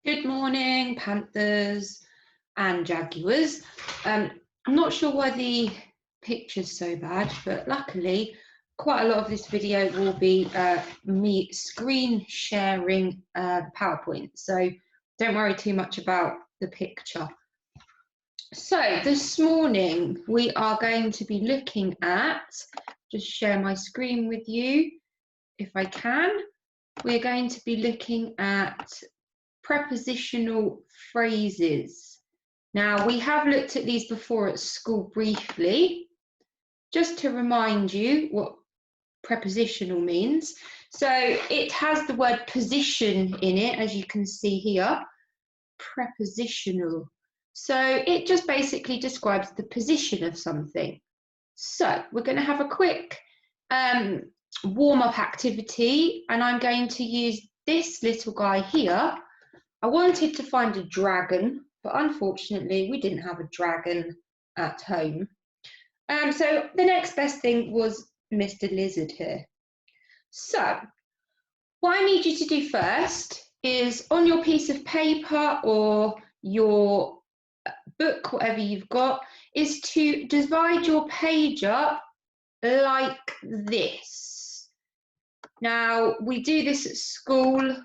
Good morning, Panthers and Jaguars. I'm not sure why the picture's so bad, but luckily quite a lot of this video will be me screen sharing PowerPoint, so don't worry too much about the picture. So this morning we are going to be looking at, just share my screen with you if I can, we're going to be looking at prepositional phrases. Now, we have looked at these before at school briefly, just to remind you what prepositional means. So it has the word position in it, as you can see here, prepositional. So it just basically describes the position of something. So we're going to have a quick warm-up activity, and I'm going to use this little guy here. I wanted to find a dragon, but unfortunately we didn't have a dragon at home. So the next best thing was Mr. Lizard here. So what I need you to do first is on your piece of paper or your book, whatever you've got, is to divide your page up like this. Now, we do this at school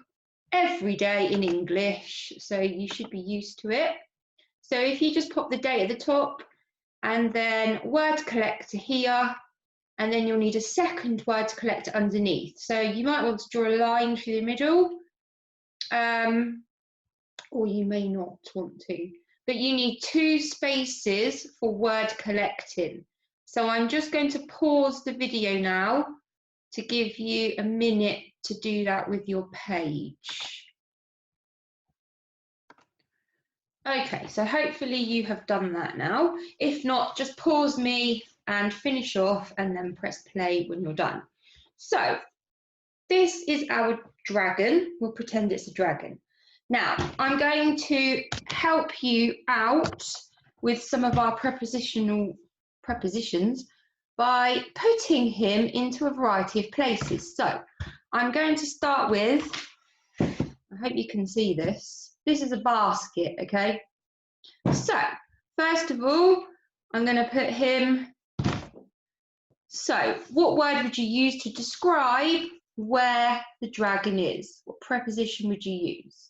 every day in English, so you should be used to it. So if you just pop the date at the top and then word collector here, and then you'll need a second word collector underneath. So you might want to draw a line through the middle, or you may not want to, but you need 2 spaces for word collecting. So I'm just going to pause the video now to give you a minute to do that with your page. Okay, so hopefully you have done that now. If not, just pause me and finish off and then press play when you're done. So this is our dragon. We'll pretend it's a dragon. Now, I'm going to help you out with some of our prepositions by putting him into a variety of places. So I'm going to start with, I hope you can see this. This is a basket, okay? So first of all, I'm going to put him. So what word would you use to describe where the dragon is? What preposition would you use?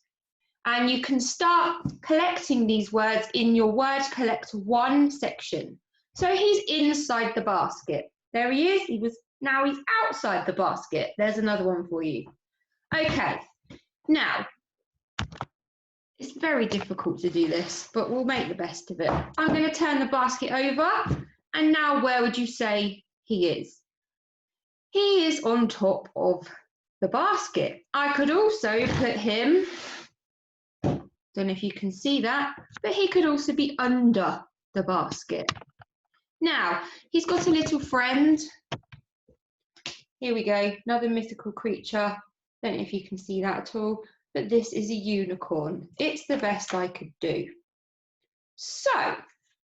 And you can start collecting these words in your word collector 1 section. So he's inside the basket. There he is. Now he's outside the basket. There's another one for you. Okay. Now, it's very difficult to do this, but we'll make the best of it. I'm going to turn the basket over. And now where would you say he is? He is on top of the basket. I could also put him, don't know if you can see that, but he could also be under the basket. Now, he's got a little friend. Here we go, another mythical creature. Don't know if you can see that at all, but this is a unicorn. It's the best I could do. So,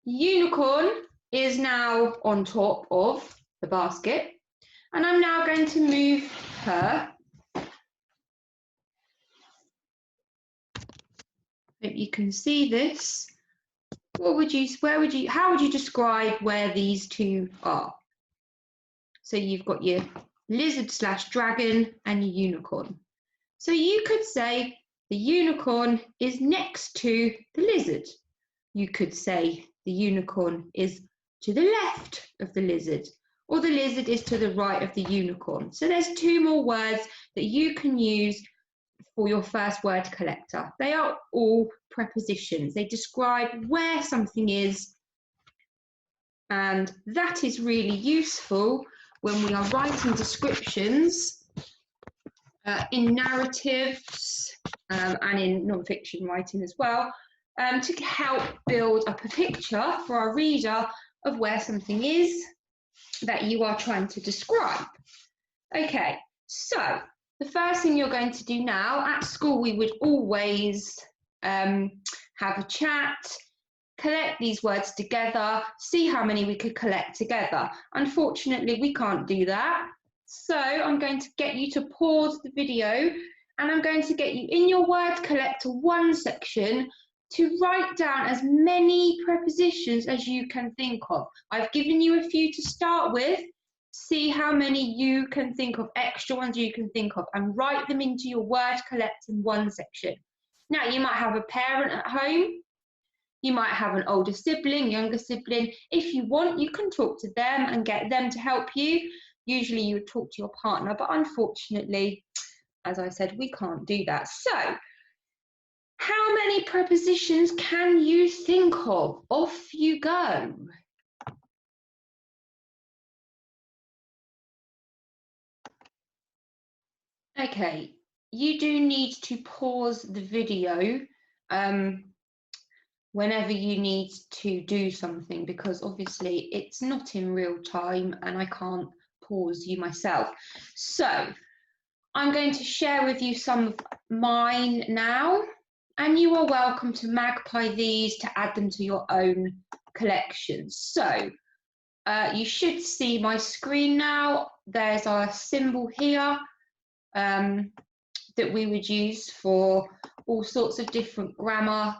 unicorn is now on top of the basket, and I'm now going to move her. Hope you can see this. How would you describe where these 2 are? So you've got your lizard/dragon and your unicorn. So you could say the unicorn is next to the lizard. You could say the unicorn is to the left of the lizard, or the lizard is to the right of the unicorn. So there's 2 more words that you can use for your first word collector. They are all prepositions. They describe where something is, and that is really useful when we are writing descriptions in narratives and in non-fiction writing as well, to help build up a picture for our reader of where something is that you are trying to describe. Okay, so the first thing you're going to do now, at school we would always have a chat, collect these words together, see how many we could collect together. Unfortunately, we can't do that. So I'm going to get you to pause the video and I'm going to get you in your word collector 1 section to write down as many prepositions as you can think of. I've given you a few to start with. See how many you can think of, extra ones you can think of, and write them into your word collecting 1 section. Now, you might have a parent at home. You might have an older sibling, younger sibling. If you want, you can talk to them and get them to help you. Usually you would talk to your partner, but unfortunately, as I said, we can't do that. So, how many prepositions can you think of? Off you go. Okay, you do need to pause the video whenever you need to do something, because obviously it's not in real time and I can't pause you myself. So I'm going to share with you some of mine now, and you are welcome to magpie these to add them to your own collections. So you should see my screen now. There's our symbol here that we would use for all sorts of different grammar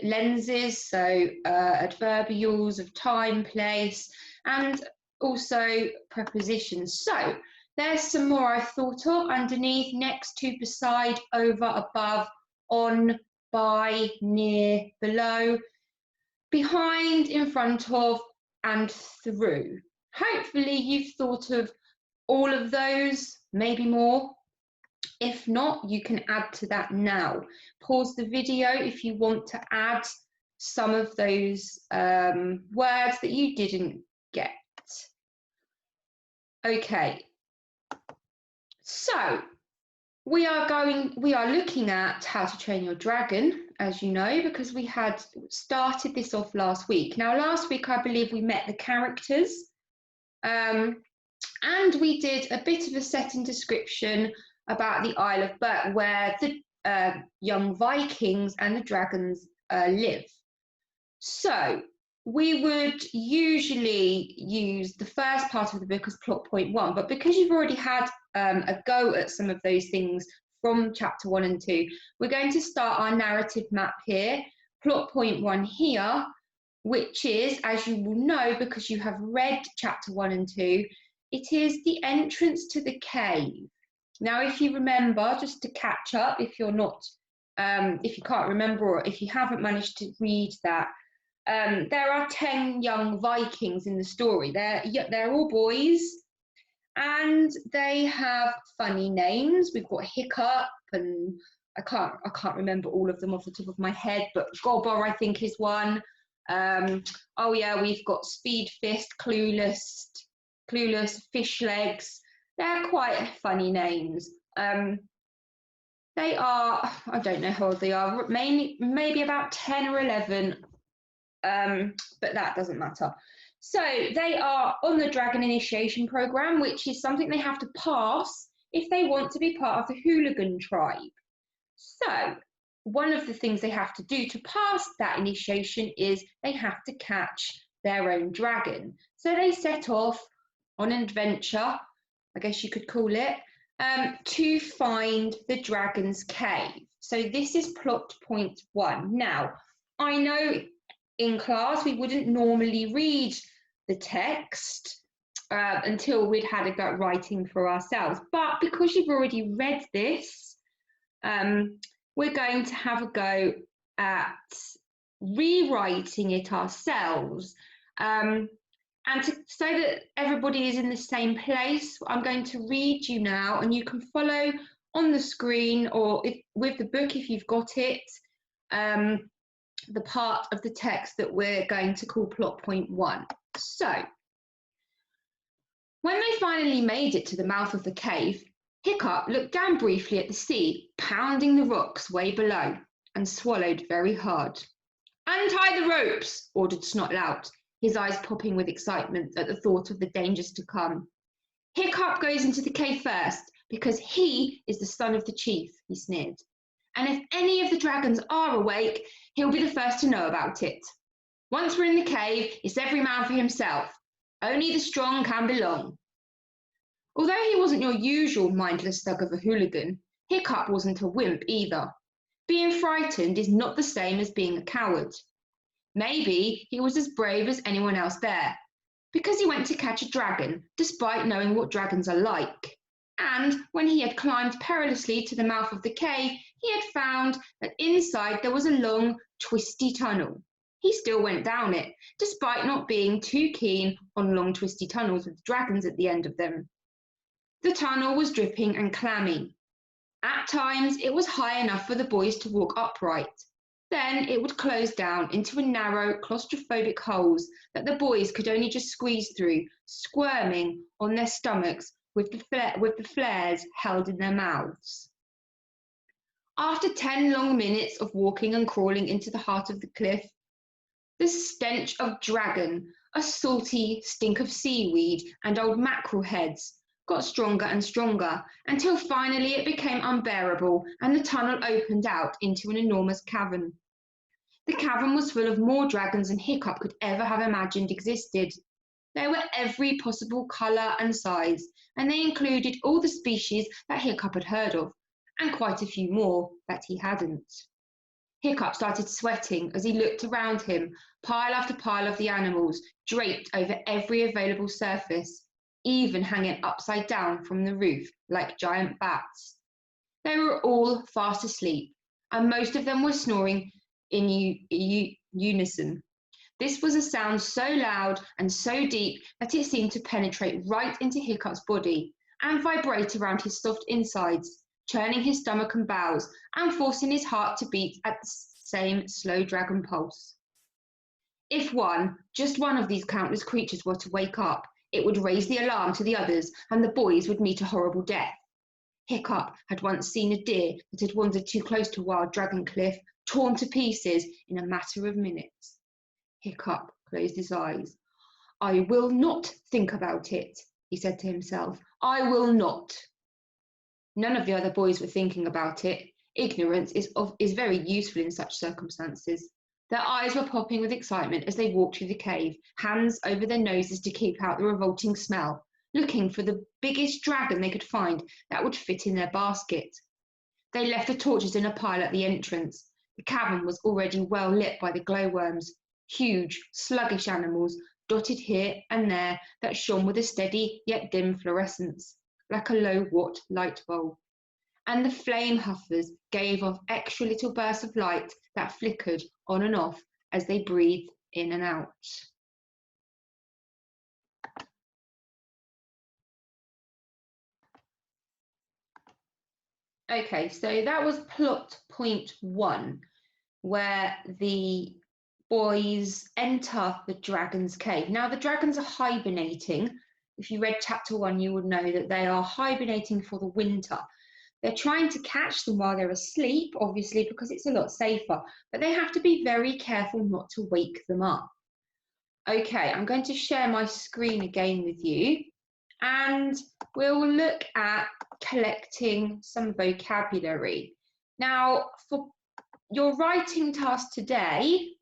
lenses, so adverbials of time, place, and also prepositions. So there's some more I've thought of: underneath, next to, beside, over, above, on, by, near, below, behind, in front of, and through. Hopefully you've thought of all of those, maybe more. If not, you can add to that now. Pause the video if you want to add some of those words that you didn't get. Okay, so we are looking at how to train your dragon, as you know, because we had started this off last week. Now, last week, I believe we met the characters, and we did a bit of a setting description about the Isle of Burt, where the young Vikings and the dragons live. So we would usually use the first part of the book as plot point 1, but because you've already had a go at some of those things from chapter 1 and 2, we're going to start our narrative map here, plot point 1 here, which is, as you will know because you have read chapter 1 and 2, it is the entrance to the cave. Now, if you remember, just to catch up, if you're not, if you can't remember, or if you haven't managed to read that, there are 10 young Vikings in the story. They're all boys, and they have funny names. We've got Hiccup, and I can't remember all of them off the top of my head, but Gobber, I think, is one. Oh yeah, we've got Speed Fist, Clueless, Fish Legs. They're quite funny names. They are, I don't know how old they are, maybe about 10 or 11, but that doesn't matter. So they are on the Dragon Initiation Program, which is something they have to pass if they want to be part of the Hooligan tribe. So one of the things they have to do to pass that initiation is they have to catch their own dragon. So they set off on an adventure, I guess you could call it, to find the dragon's cave. So this is plot point 1. Now, I know in class we wouldn't normally read the text until we'd had a go at writing for ourselves, but because you've already read this, we're going to have a go at rewriting it ourselves. And so that everybody is in the same place, I'm going to read you now, and you can follow on the screen, or with the book if you've got it, the part of the text that we're going to call plot point 1. So, when they finally made it to the mouth of the cave, Hiccup looked down briefly at the sea, pounding the rocks way below, and swallowed very hard. "Untie the ropes," ordered Snotlout, his eyes popping with excitement at the thought of the dangers to come. "Hiccup goes into the cave first, because he is the son of the chief," he sneered. "And if any of the dragons are awake, he'll be the first to know about it. Once we're in the cave, it's every man for himself. Only the strong can belong." Although he wasn't your usual mindless thug of a hooligan, Hiccup wasn't a wimp either. Being frightened is not the same as being a coward. Maybe he was as brave as anyone else there, because he went to catch a dragon despite knowing what dragons are like. And when he had climbed perilously to the mouth of the cave, he had found that inside there was a long, twisty tunnel. He still went down it, despite not being too keen on long, twisty tunnels with dragons at the end of them. The tunnel was dripping and clammy. At times, it was high enough for the boys to walk upright. Then it would close down into a narrow, claustrophobic holes that the boys could only just squeeze through, squirming on their stomachs with the flares held in their mouths. After 10 long minutes of walking and crawling into the heart of the cliff, the stench of dragon, a salty stink of seaweed and old mackerel heads got stronger and stronger until finally it became unbearable and the tunnel opened out into an enormous cavern. The cavern was full of more dragons than Hiccup could ever have imagined existed. They were every possible colour and size, and they included all the species that Hiccup had heard of, and quite a few more that he hadn't. Hiccup started sweating as he looked around him, pile after pile of the animals, draped over every available surface, even hanging upside down from the roof like giant bats. They were all fast asleep, and most of them were snoring in unison. This was a sound so loud and so deep that it seemed to penetrate right into Hiccup's body and vibrate around his soft insides, churning his stomach and bowels and forcing his heart to beat at the same slow dragon pulse. If just one of these countless creatures were to wake up, it would raise the alarm to the others and the boys would meet a horrible death. Hiccup had once seen a deer that had wandered too close to Wild Dragon Cliff, torn to pieces in a matter of minutes. Hiccup closed his eyes. "I will not think about it," he said to himself. "I will not." None of the other boys were thinking about it. Ignorance is very useful in such circumstances. Their eyes were popping with excitement as they walked through the cave, hands over their noses to keep out the revolting smell, looking for the biggest dragon they could find that would fit in their basket. They left the torches in a pile at the entrance. The cavern was already well lit by the glowworms, huge, sluggish animals dotted here and there that shone with a steady yet dim fluorescence, like a low-watt light bulb. And the flame huffers gave off extra little bursts of light that flickered on and off as they breathed in and out. Okay, so that was plot point 1, where the boys enter the dragon's cave. Now, the dragons are hibernating. If you read chapter 1, you would know that they are hibernating for the winter. They're trying to catch them while they're asleep, obviously, because it's a lot safer, but they have to be very careful not to wake them up. Okay, I'm going to share my screen again with you, and we'll look at collecting some vocabulary. Now, for your writing task today,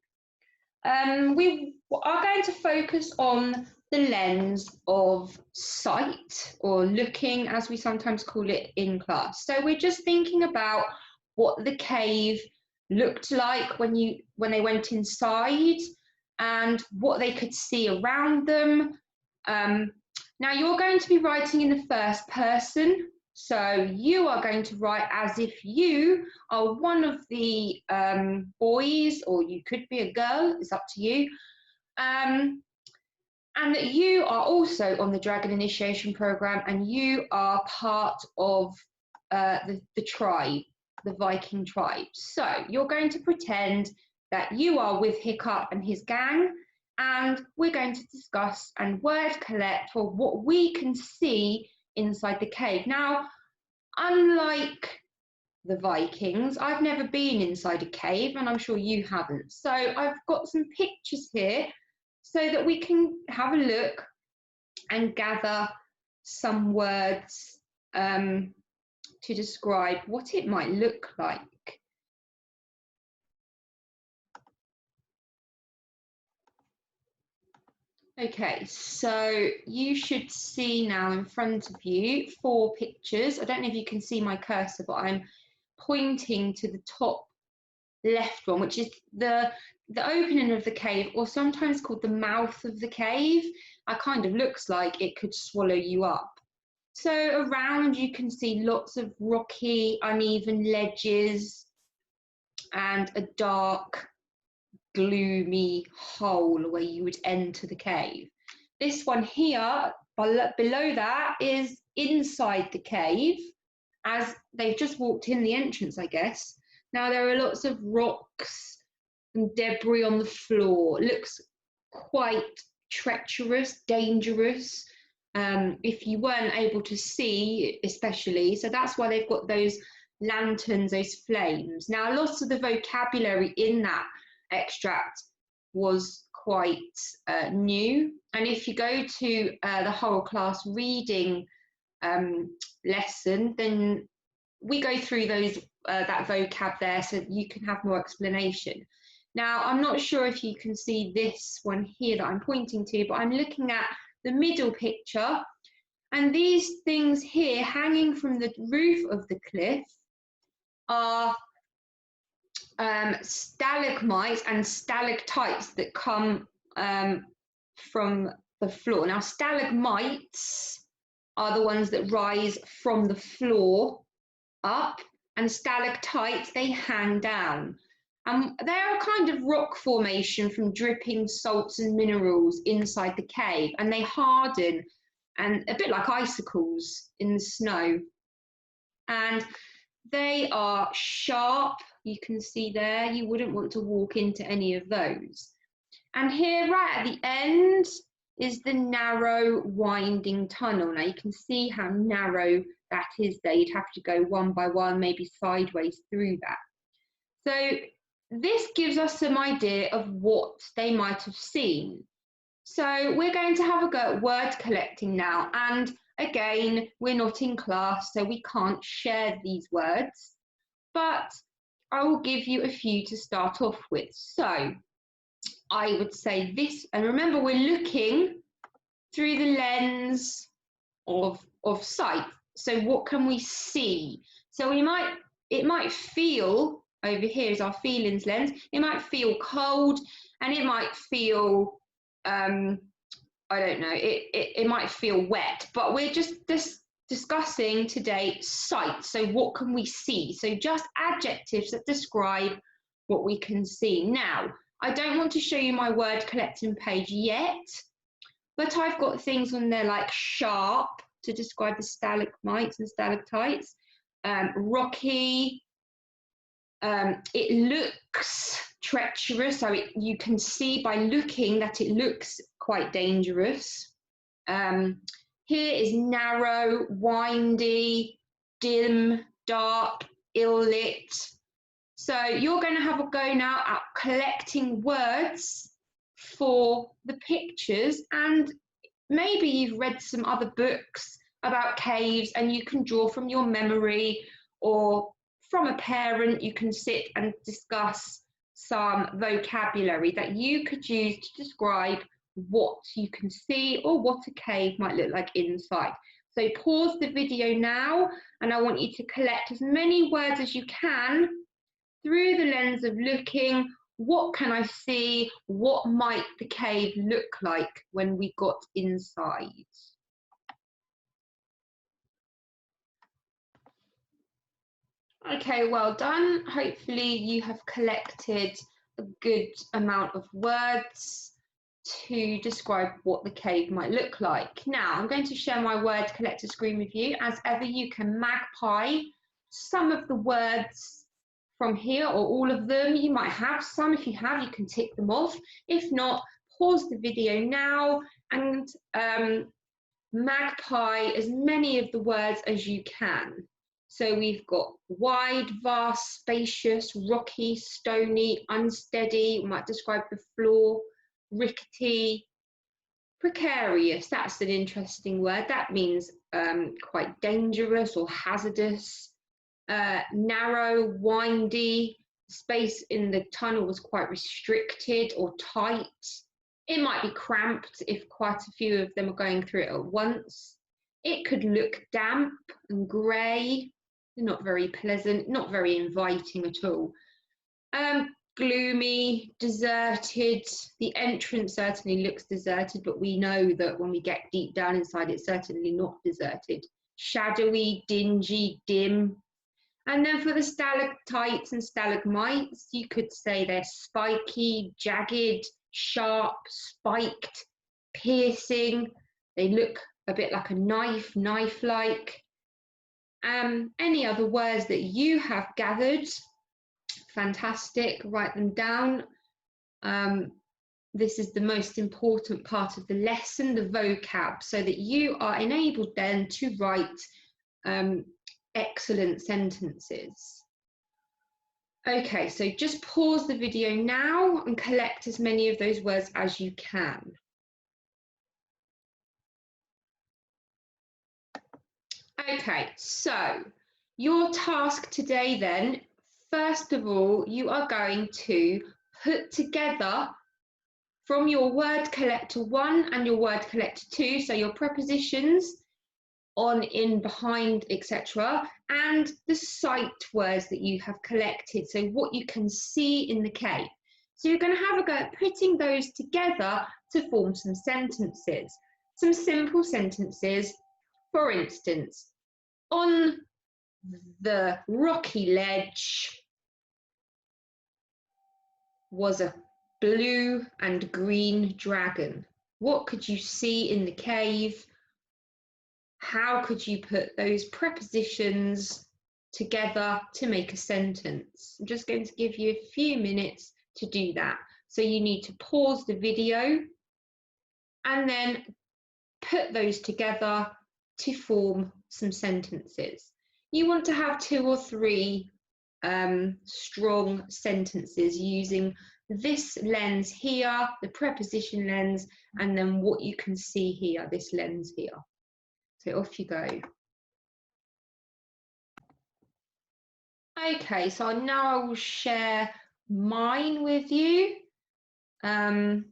we are going to focus on the lens of sight, or looking, as we sometimes call it in class. So we're just thinking about what the cave looked like when they went inside and what they could see around them. Now you're going to be writing in the first person. So you are going to write as if you are one of the boys, or you could be a girl, it's up to you. And that you are also on the Dragon Initiation Program and you are part of the tribe, the Viking tribe. So you're going to pretend that you are with Hiccup and his gang, and we're going to discuss and word collect for what we can see inside the cave. Now, unlike the Vikings, I've never been inside a cave, and I'm sure you haven't. So I've got some pictures here so that we can have a look and gather some words to describe what it might look like. Okay, so you should see now in front of you 4 pictures. I don't know if you can see my cursor, but I'm pointing to the top left one, which is the opening of the cave, or sometimes called the mouth of the cave. It kind of looks like it could swallow you up. So around you can see lots of rocky, uneven ledges and a dark, gloomy hole where you would enter the cave. This one here, below that, is inside the cave, as they've just walked in the entrance, I guess. Now there are lots of rocks and debris on the floor. It looks quite treacherous, dangerous, if you weren't able to see, especially. So that's why they've got those lanterns, those flames. Now, lots of the vocabulary in that extract was quite new. And if you go to the whole class reading lesson, then we go through those that vocab there, so you can have more explanation. Now, I'm not sure if you can see this one here that I'm pointing to, but I'm looking at the middle picture, and these things here hanging from the roof of the cliff are stalagmites and stalactites that come from the floor. Now, stalagmites are the ones that rise from the floor up, and stalactites, they hang down. They're a kind of rock formation from dripping salts and minerals inside the cave, and they harden, and a bit like icicles in the snow. And they are sharp, you can see there. You wouldn't want to walk into any of those. And here, right at the end, is the narrow, winding tunnel. Now you can see how narrow that is there. You'd have to go one by one, maybe sideways through that. So this gives us some idea of what they might have seen. So we're going to have a go at word collecting now. And again, we're not in class, so we can't share these words, but I will give you a few to start off with. So I would say this, and remember, we're looking through the lens of sight. So what can we see? So it might feel, over here is our feelings lens, it might feel cold, and it might feel I don't know, it might feel wet, but we're just discussing today sight. So what can we see? So just adjectives that describe what we can see. Now, I don't want to show you my word collecting page yet, but I've got things on there like sharp to describe the stalagmites and stalactites, rocky, it looks treacherous, so you can see by looking that it looks quite dangerous. Here is narrow, windy, dim, dark, ill-lit. So you're going to have a go now at collecting words for the pictures, and maybe you've read some other books about caves and you can draw from your memory, or from a parent you can sit and discuss some vocabulary that you could use to describe what you can see or what a cave might look like inside. So pause the video now, and I want you to collect as many words as you can through the lens of looking, what can I see? What might the cave look like when we got inside? Okay, well done. Hopefully you have collected a good amount of words to describe what the cave might look like. Now, I'm going to share my word collector screen with you. As ever, you can magpie some of the words from here, or all of them. You might have some. If you have, you can tick them off. If not, pause the video now and magpie as many of the words as you can. So we've got wide, vast, spacious, rocky, stony, unsteady, we might describe the floor, rickety, precarious. That's an interesting word. That means quite dangerous or hazardous. Narrow, windy, space in the tunnel was quite restricted or tight. It might be cramped if quite a few of them are going through it at once. It could look damp and grey, not very pleasant, not very inviting at all. Gloomy, deserted. The entrance certainly looks deserted, but we know that when we get deep down inside, it's certainly not deserted. Shadowy, dingy, dim. And then for the stalactites and stalagmites, you could say they're spiky, jagged, sharp, spiked, piercing. They look a bit like a knife, knife-like. Any other words that you have gathered? Fantastic, write them down. This is the most important part of the lesson, the vocab, so that you are enabled then to write excellent sentences. Okay, so just pause the video now and collect as many of those words as you can. Okay, so your task today then, first of all, you are going to put together from your word collector 1 and your word collector 2, so your prepositions, on, in, behind, etc., and the sight words that you have collected, so what you can see in the cave. So you're going to have a go at putting those together to form some sentences, some simple sentences. For instance, on the rocky ledge was a blue and green dragon. What could you see in the cave? How could you put those prepositions together to make a sentence? I'm just going to give you a few minutes to do that. So you need to pause the video and then put those together to form some sentences. You want to have 2 or 3 strong sentences using this lens here, the preposition lens, and then what you can see here, this lens here. So off you go. Okay, so now I will share mine with you. I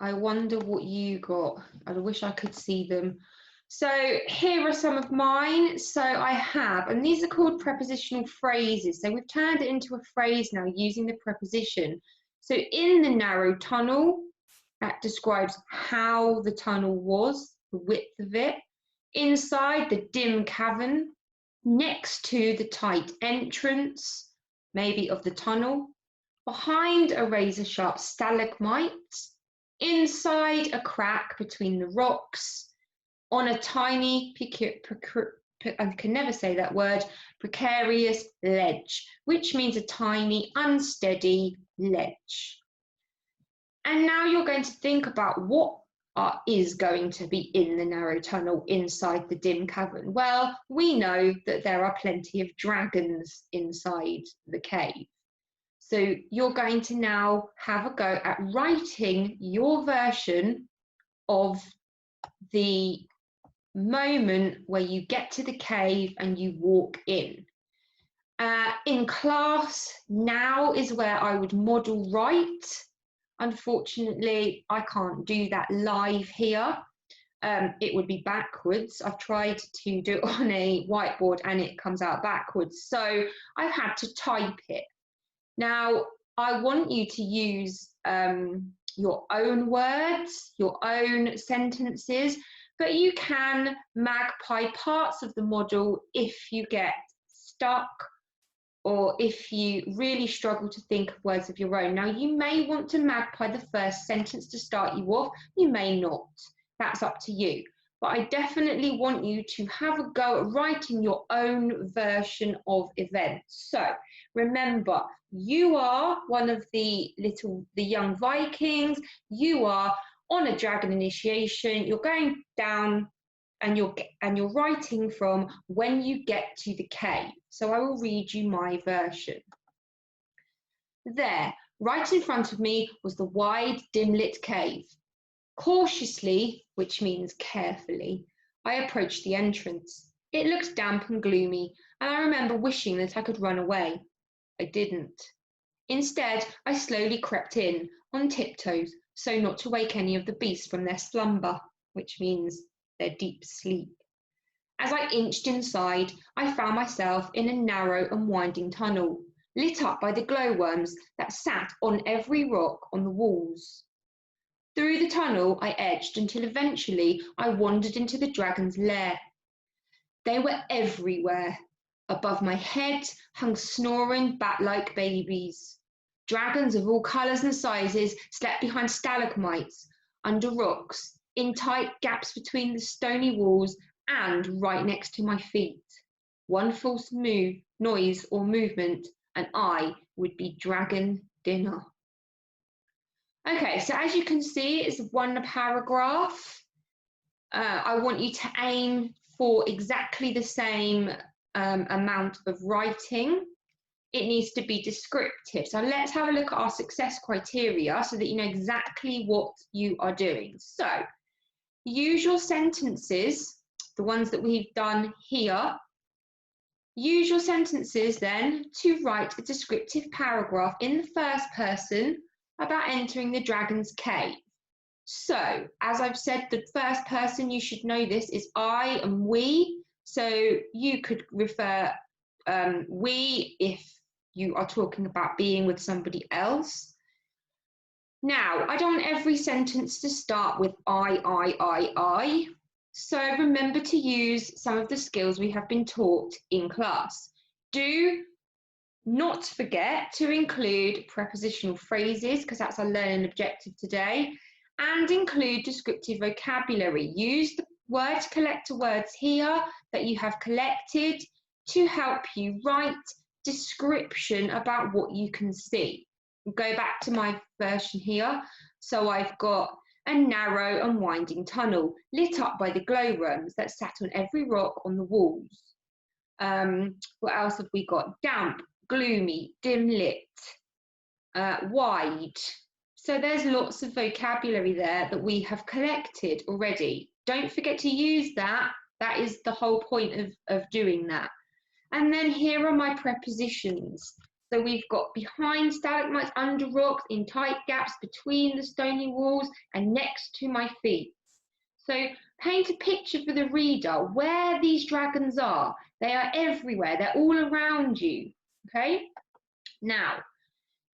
wonder what you got. I wish I could see them. So here are some of mine. So I have, and these are called prepositional phrases. So we've turned it into a phrase now using the preposition. So in the narrow tunnel, that describes how the tunnel was, the width of it. Inside the dim cavern, next to the tight entrance, maybe of the tunnel, behind a razor-sharp stalagmite, inside a crack between the rocks, on a tiny, I can never say that word, precarious ledge, which means a tiny, unsteady ledge. And now you're going to think about what is going to be in the narrow tunnel inside the dim cavern. Well, we know that there are plenty of dragons inside the cave. So you're going to now have a go at writing your version of the moment where you get to the cave and you walk in. In class, now is where I would model write. Unfortunately, I can't do that live here. It would be backwards. I've tried to do it on a whiteboard and it comes out backwards. So I've had to type it. Now, I want you to use your own words, your own sentences, but you can magpie parts of the model if you get stuck or if you really struggle to think of words of your own. Now, you may want to magpie the first sentence to start you off, you may not. That's up to you. But I definitely want you to have a go at writing your own version of events. So remember, you are one of the young Vikings, you are on a dragon initiation, you're going down and you're writing from when you get to the cave. So I will read you my version. There, right in front of me, was the wide, dim-lit cave. Cautiously, which means carefully, I approached the entrance. It looked damp and gloomy, and I remember wishing that I could run away. I didn't. Instead, I slowly crept in, on tiptoes, so not to wake any of the beasts from their slumber, which means their deep sleep. As I inched inside, I found myself in a narrow and winding tunnel, lit up by the glowworms that sat on every rock on the walls. Through the tunnel I edged until eventually I wandered into the dragon's lair. They were everywhere. Above my head hung snoring bat-like babies. Dragons of all colours and sizes slept behind stalagmites, under rocks, in tight gaps between the stony walls and right next to my feet. One false noise or movement and I would be dragon dinner. Okay, so as you can see, it's one paragraph. I want you to aim for exactly the same amount of writing. It needs to be descriptive. So let's have a look at our success criteria so that you know exactly what you are doing. So use your sentences, the ones that we've done here. Use your sentences then to write a descriptive paragraph in the first person about entering the dragon's cave. So, as I've said, the first person, you should know this, is I and we. So you could refer we if you are talking about being with somebody else. Now, I don't want every sentence to start with I. So remember to use some of the skills we have been taught in class. Do not forget to include prepositional phrases, because that's our learning objective today, and include descriptive vocabulary. Use the word collector words here that you have collected to help you write description about what you can see. Go back to my version here. So I've got a narrow and winding tunnel lit up by the glowworms that sat on every rock on the walls. What else have we got? Damp, gloomy, dim lit, wide. So there's lots of vocabulary there that we have collected already. Don't forget to use that. That is the whole point of doing that. And then here are my prepositions. So we've got behind stalagmites, under rocks, in tight gaps between the stony walls, and next to my feet. So paint a picture for the reader where these dragons are. They are everywhere. They're all around you. Okay? Now,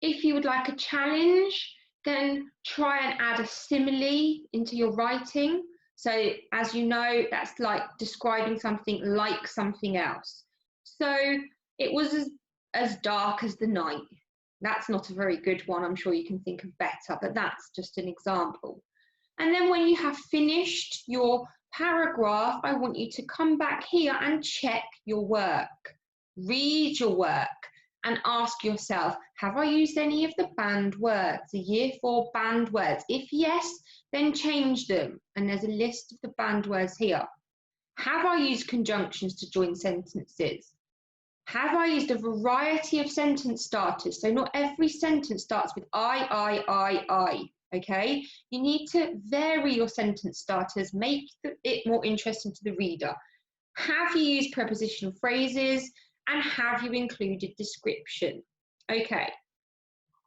if you would like a challenge, then try and add a simile into your writing. So as you know, that's like describing something like something else. So it was as dark as the night. That's not a very good one. I'm sure you can think of better, but that's just an example. And then when you have finished your paragraph, I want you to come back here and check your work. Read your work and ask yourself, have I used any of the banned words, the year 4 banned words? If yes, then change them. And there's a list of the banned words here. Have I used conjunctions to join sentences? Have I used a variety of sentence starters? So not every sentence starts with I, okay? You need to vary your sentence starters, make it more interesting to the reader. Have you used prepositional phrases? And have you included description? Okay,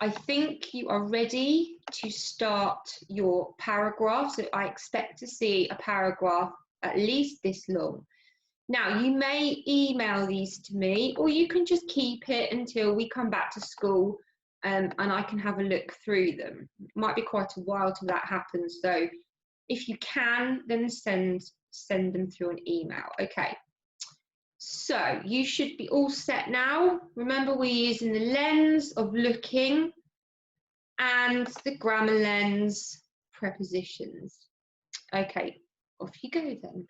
I think you are ready to start your paragraph. So I expect to see a paragraph at least this long. Now, you may email these to me, or you can just keep it until we come back to school and I can have a look through them. It might be quite a while till that happens. So if you can, then send them through an email. Okay. So you should be all set now. Remember, we're using the lens of looking and the grammar lens prepositions. Okay, off you go then.